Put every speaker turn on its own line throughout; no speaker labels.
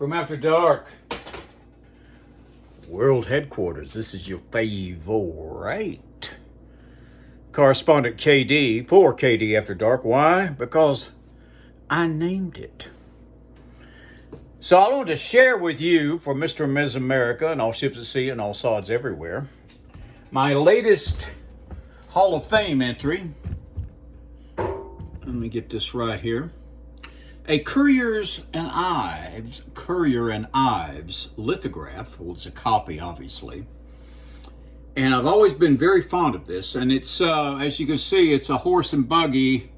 From After Dark, World Headquarters. This is your favorite correspondent KD for KD After Dark. Why? Because I named it. So I want to share with you, for Mr. and Ms. America and all ships at sea and all sods everywhere, my latest Hall of Fame entry. Let me get this right here. A Currier and Ives lithograph. Well, it's a copy, obviously. And I've always been very fond of this. And it's, as you can see, it's a horse and buggy.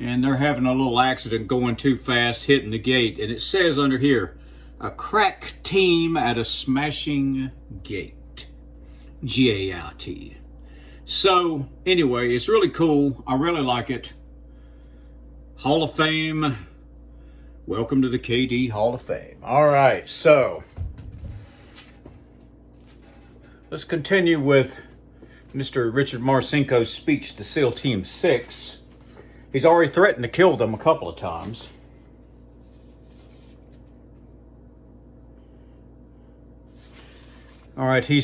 And they're having a little accident going too fast, hitting the gate. And it says under here, a crack team at a smashing gate. G-A-I-T. So, anyway, it's really cool. I really like it. Hall of Fame. Welcome to the KD Hall of Fame. All right, so let's continue with Mr. Richard Marcinko's speech to SEAL Team 6. He's already threatened to kill them a couple of times. All right, he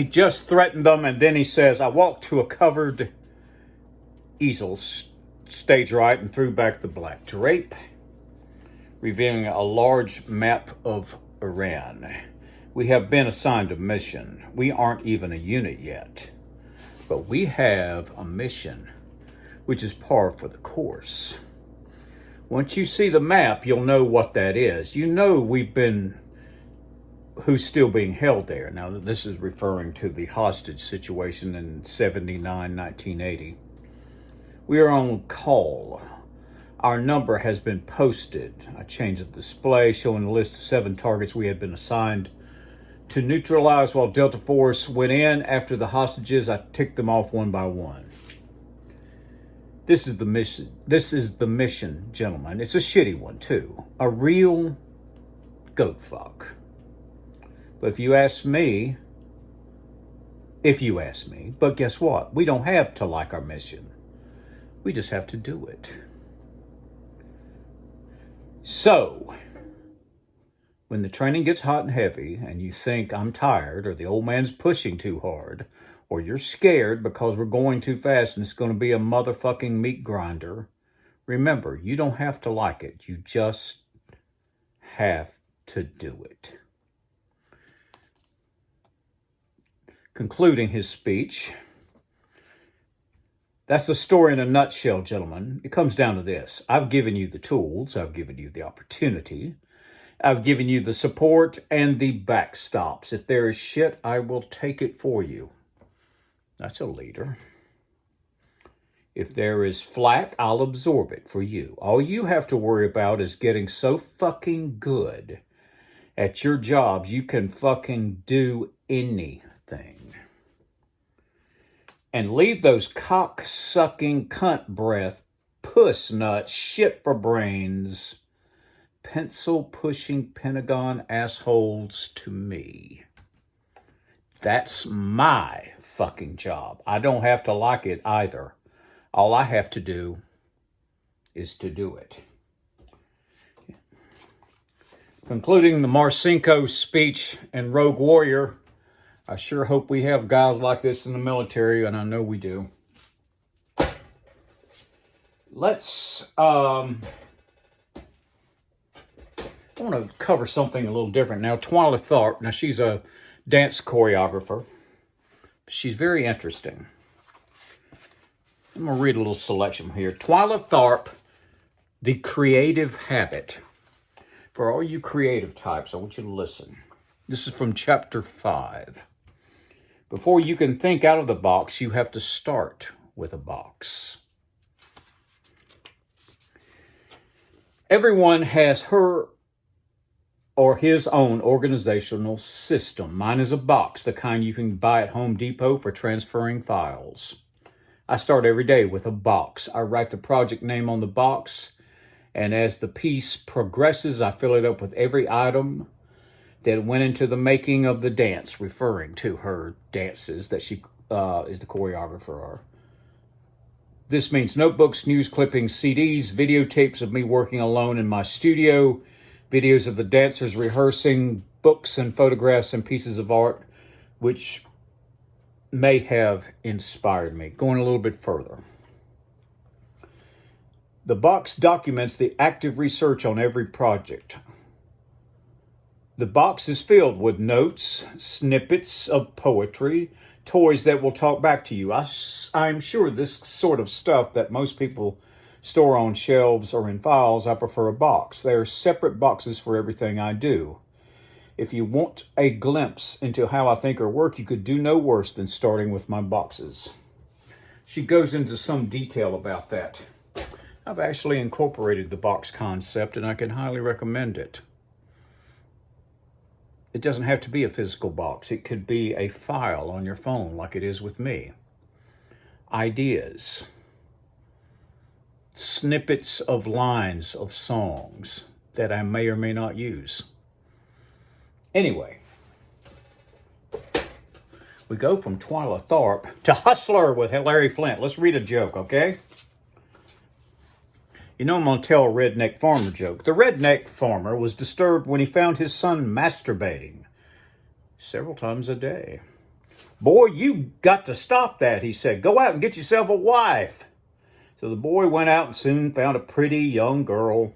just threatened them, and then he says, I walked to a covered easel, stage right, and threw back the black drape, revealing a large map of Iran. We have been assigned a mission. We aren't even a unit yet, but we have a mission, which is par for the course. Once you see the map, you'll know what that is. You know who's still being held there. Now, this is referring to the hostage situation in 1980. We are on call. Our number has been posted. I changed the display, showing a list of 7 targets we had been assigned to neutralize while Delta Force went in. After the hostages, I ticked them off one by one. This is the mission. This is the mission, gentlemen. It's a shitty one, too. A real goat fuck. But if you ask me, but guess what? We don't have to like our mission. We just have to do it. So, when the training gets hot and heavy and you think I'm tired or the old man's pushing too hard or you're scared because we're going too fast and it's going to be a motherfucking meat grinder, remember, you don't have to like it. You just have to do it. Concluding his speech, that's the story in a nutshell, gentlemen. It comes down to this. I've given you the tools. I've given you the opportunity. I've given you the support and the backstops. If there is shit, I will take it for you. That's a leader. If there is flack, I'll absorb it for you. All you have to worry about is getting so fucking good at your jobs you can fucking do anything. And leave those cock-sucking, cunt breath, puss nuts, shit for brains, pencil-pushing Pentagon assholes to me. That's my fucking job. I don't have to like it either. All I have to do is to do it. Concluding the Marcinko speech and Rogue Warrior, I sure hope we have guys like this in the military, and I know we do. Let's, I want to cover something a little different. Now, Twyla Tharp, now she's a dance choreographer. She's very interesting. I'm going to read a little selection here. Twyla Tharp, The Creative Habit. For all you creative types, I want you to listen. This is from chapter 5. Before you can think out of the box, you have to start with a box. Everyone has her or his own organizational system. Mine is a box, the kind you can buy at Home Depot for transferring files. I start every day with a box. I write the project name on the box, and as the piece progresses, I fill it up with every item that went into the making of the dance, referring to her dances that she is the choreographer of. This means notebooks, news clippings, CDs, videotapes of me working alone in my studio, videos of the dancers rehearsing, books and photographs and pieces of art, which may have inspired me. Going a little bit further. The box documents the active research on every project. The box is filled with notes, snippets of poetry, toys that will talk back to you. I'm sure this sort of stuff that most people store on shelves or in files, I prefer a box. There are separate boxes for everything I do. If you want a glimpse into how I think or work, you could do no worse than starting with my boxes. She goes into some detail about that. I've actually incorporated the box concept, and I can highly recommend it. It doesn't have to be a physical box. It could be a file on your phone like it is with me. Ideas. Snippets of lines of songs that I may or may not use. Anyway, we go from Twyla Tharp to Hustler with Larry Flint. Let's read a joke, okay? You know I'm going to tell a redneck farmer joke. The redneck farmer was disturbed when he found his son masturbating several times a day. Boy, you got to stop that, he said. Go out and get yourself a wife. So the boy went out and soon found a pretty young girl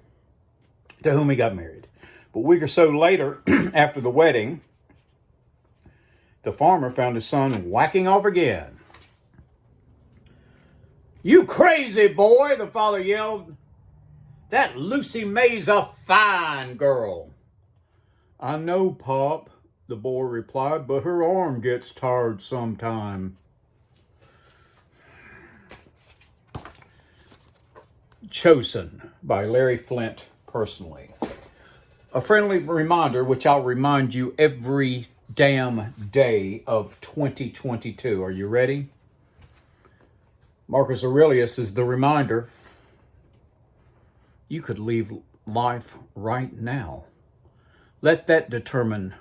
to whom he got married. But a week or so later, after the wedding, the farmer found his son whacking off again. You crazy boy, the father yelled. That Lucy May's a fine girl. I know, Pop, the boy replied, but her arm gets tired sometime. Chosen by Larry Flint personally. A friendly reminder, which I'll remind you every damn day of 2022. Are you ready? Marcus Aurelius is the reminder. You could leave life right now. Let that determine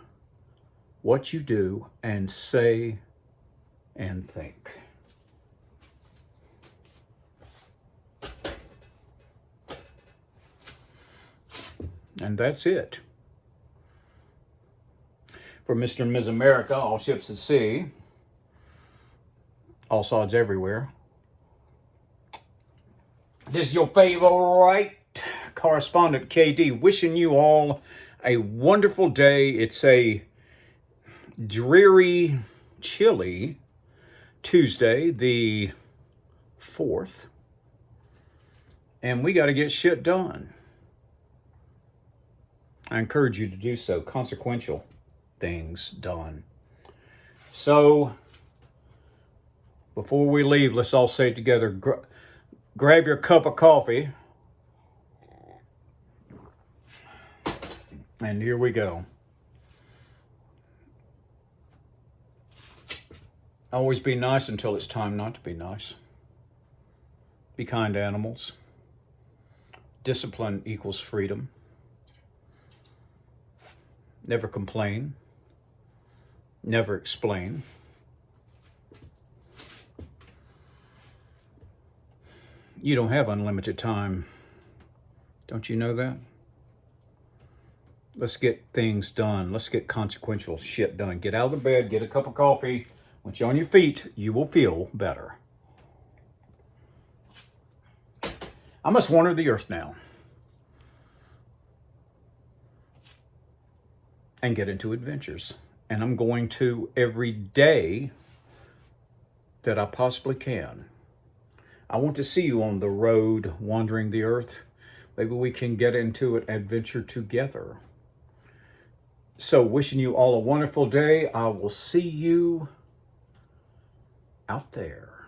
what you do and say and think. And that's it. For Mr. and Ms. America, all ships at sea, all sods everywhere. This is your favorite correspondent, KD, wishing you all a wonderful day. It's a dreary, chilly Tuesday, the 4th, and we got to get shit done. I encourage you to do so. Consequential things done. So, before we leave, let's all say it together. Grab your cup of coffee. And here we go. Always be nice until it's time not to be nice. Be kind to animals. Discipline equals freedom. Never complain. Never explain. You don't have unlimited time. Don't you know that? Let's get things done. Let's get consequential shit done. Get out of the bed, get a cup of coffee. Once you're on your feet, you will feel better. I must wander the earth now and get into adventures. And I'm going to every day that I possibly can. I want to see you on the road wandering the earth. Maybe we can get into an adventure together. So wishing you all a wonderful day. I will see you out there.